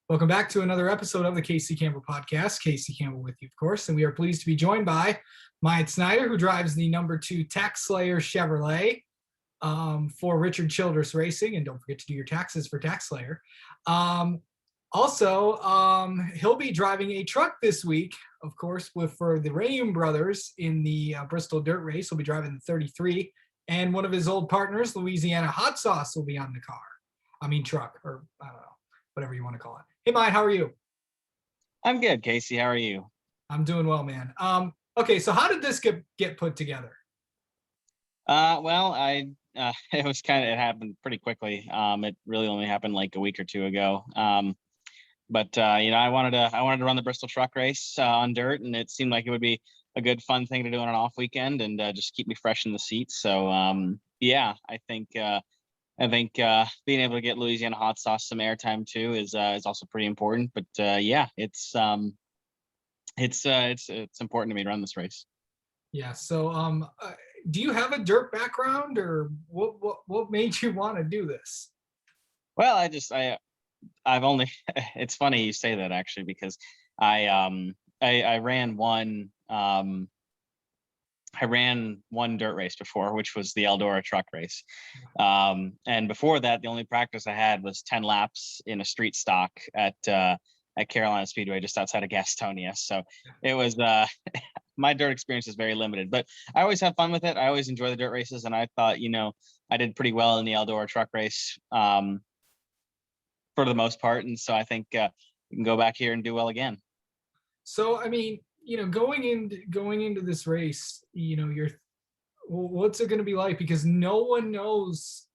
Welcome back to another episode of the Casey Campbell Podcast. Casey Campbell with you, of course, and we are pleased to be joined by Myatt Snider, who drives the number 2 Tax Slayer Chevrolet for Richard Childress Racing, and don't forget to do your taxes for Tax Slayer. He'll be driving a truck this week, of course, for the Rayum brothers in the Bristol Dirt Race. He'll be driving the 33, and one of his old partners, Louisiana Hot Sauce, will be on the truck, or I don't know, whatever you want to call it. Hey, Myatt, how are you? I'm good, Casey. How are you? I'm doing well, man. Okay, so how did this get put together? It happened pretty quickly. It really only happened like a week or two ago. I wanted to run the Bristol truck race on dirt, and it seemed like it would be a good, fun thing to do on an off weekend and just keep me fresh in the seat. So I think being able to get Louisiana Hot Sauce some airtime too is also pretty important. But it's important to me to run this race. Yeah. So do you have a dirt background, or what made you want to do this? Well, I've only it's funny you say that, actually, because I ran one dirt race before, which was the Eldora truck race. And before that, the only practice I had was 10 laps in a street stock at Carolina Speedway, just outside of Gastonia. So it was my dirt experience is very limited, but I always have fun with it. I always enjoy the dirt races, and I thought, I did pretty well in the Eldora truck race for the most part. And so I think we can go back here and do well again. So, I mean, going into this race, what's it going to be like? Because no one knows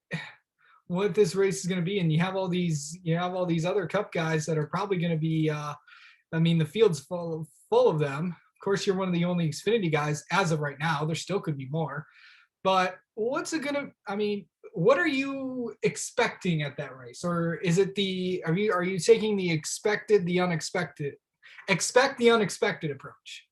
what this race is going to be, and you have all these other Cup guys that are probably going to be. The field's full of them. Of course, you're one of the only Xfinity guys as of right now. There still could be more, but what are you expecting at that race? Or is it are you taking the expected, the unexpected? Expect the unexpected approach.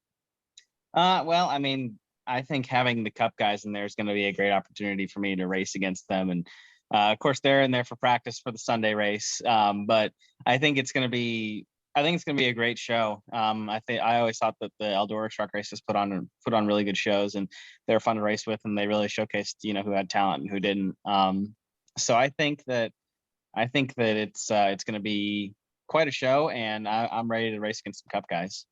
I think having the Cup guys in there is going to be a great opportunity for me to race against them. And of course, they're in there for practice for the Sunday race. But I think it's going to be a great show. I always thought that the Eldora truck races put on really good shows, and they're fun to race with, and they really showcased who had talent and who didn't. So I think that it's going to be quite a show, and I'm ready to race against some Cup guys.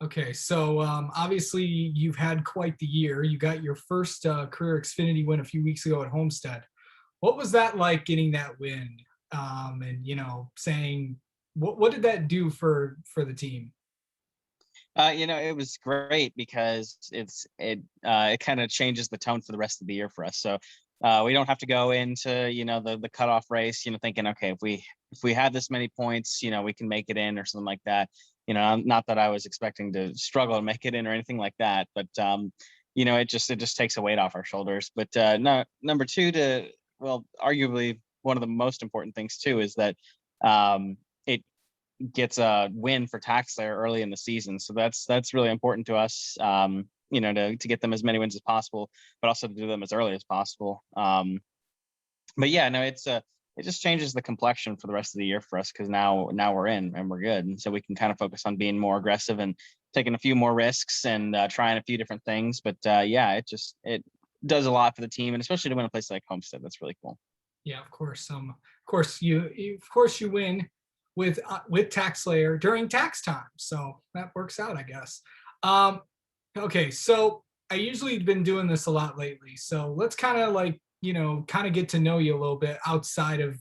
Okay, so obviously you've had quite the year. You got your first career Xfinity win a few weeks ago at Homestead. What was that like, getting that win? Saying what did that do for the team? It was great because it kind of changes the tone for the rest of the year for us. So we don't have to go into the cutoff race thinking, okay, if we had this many points, we can make it in or something like that. Not that I was expecting to struggle to make it in or anything like that, but it just takes a weight off our shoulders. But no, number two, arguably one of the most important things too is that it gets a win for Tax Slayer early in the season. So that's really important to us. To get them as many wins as possible, but also to do them as early as possible. It just changes the complexion for the rest of the year for us, because now we're in and we're good, and so we can kind of focus on being more aggressive and taking a few more risks and trying a few different things. But it does a lot for the team, and especially to win a place like Homestead, that's really cool. Yeah, of course. You win with Tax Slayer during tax time, so that works out, I guess. Okay, so I usually been doing this a lot lately, so let's kind of get to know you a little bit outside of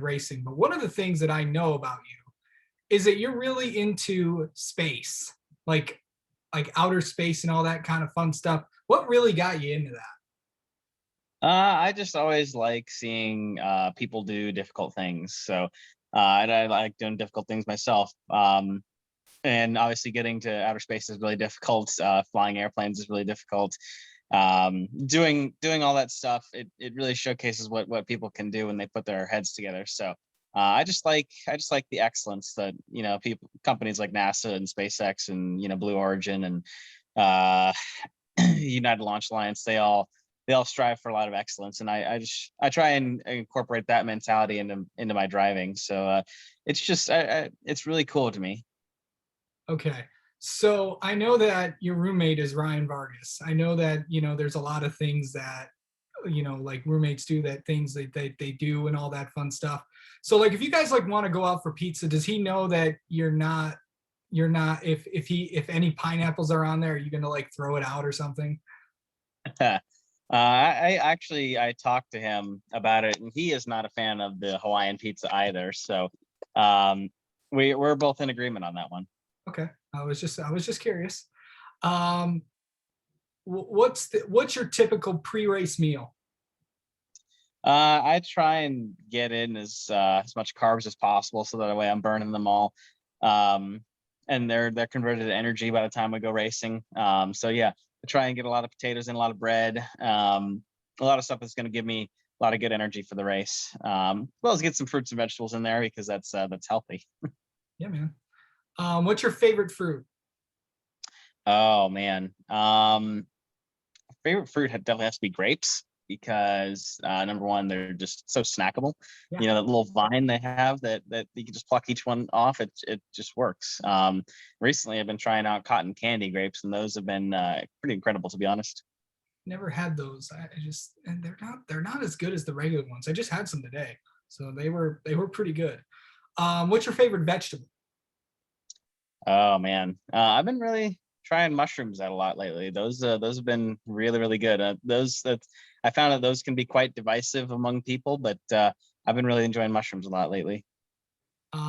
racing. But one of the things that I know about you is that you're really into space, like outer space and all that kind of fun stuff. What really got you into that? I just always like seeing people do difficult things. So and I like doing difficult things myself. And obviously getting to outer space is really difficult. Flying airplanes is really difficult. Doing all that stuff, it really showcases what people can do when they put their heads together. So I just like the excellence that companies like NASA and SpaceX and Blue Origin and United Launch Alliance, they all they all strive for a lot of excellence, and I try and incorporate that mentality into my driving. So it's just it's really cool to me. Okay. So I know that your roommate is Ryan Vargas. I know that, there's a lot of things that, like roommates do, that things they do and all that fun stuff. So like if you guys like want to go out for pizza, does he know that you're not if any pineapples are on there, are you gonna like throw it out or something? I actually I talked to him about it, and he is not a fan of the Hawaiian pizza either. So um, we're both in agreement on that one. Okay. I was just curious. Um, what's your typical pre-race meal? I try and get in as much carbs as possible, so that way I'm burning them all, um, and they're converted to energy by the time we go racing. So yeah, I try and get a lot of potatoes and a lot of bread, a lot of stuff that's going to give me a lot of good energy for the race. As well as get some fruits and vegetables in there because that's healthy. Yeah, man. What's your favorite fruit? Oh man, favorite fruit definitely has to be grapes because number one, they're just so snackable. Yeah, You know, that little vine they have that you can just pluck each one off. It just works. Recently, I've been trying out cotton candy grapes, and those have been pretty incredible, to be honest. never had those. I just and they're not as good as the regular ones. I just had some today, so they were pretty good. What's your favorite vegetable? Oh man, I've been really trying mushrooms out a lot lately. Those have been really good. Those that I found that those can be quite divisive among people, but I've been really enjoying mushrooms a lot lately. Do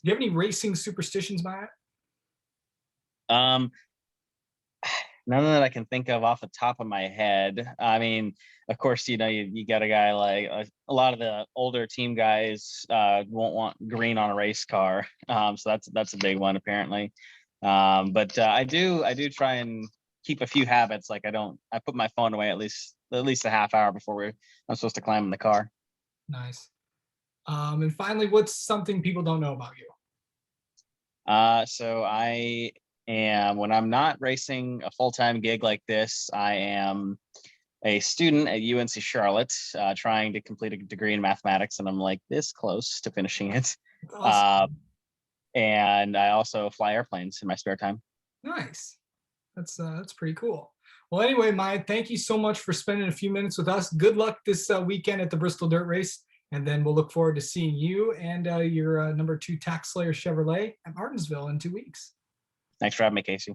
you have any racing superstitions, Myatt? Um, None that I can think of off the top of my head. I mean, of course, you got a guy like a lot of the older team guys won't want green on a race car, so that's a big one apparently. But I do try and keep a few habits. Like I put my phone away at least a half hour before I'm supposed to climb in the car. Nice. And finally, what's something people don't know about you? So I am when I'm not racing a full-time gig like this, I am a student at UNC Charlotte, trying to complete a degree in mathematics, and I'm like this close to finishing it. That's Uh, awesome. and I also fly airplanes in my spare time. Nice. That's pretty cool. Well, anyway, Maya, thank you so much for spending a few minutes with us. Good luck this weekend at the Bristol Dirt Race, and then we'll look forward to seeing you and your number two Tax Slayer Chevrolet at Martinsville in 2 weeks. Thanks for having me, Casey.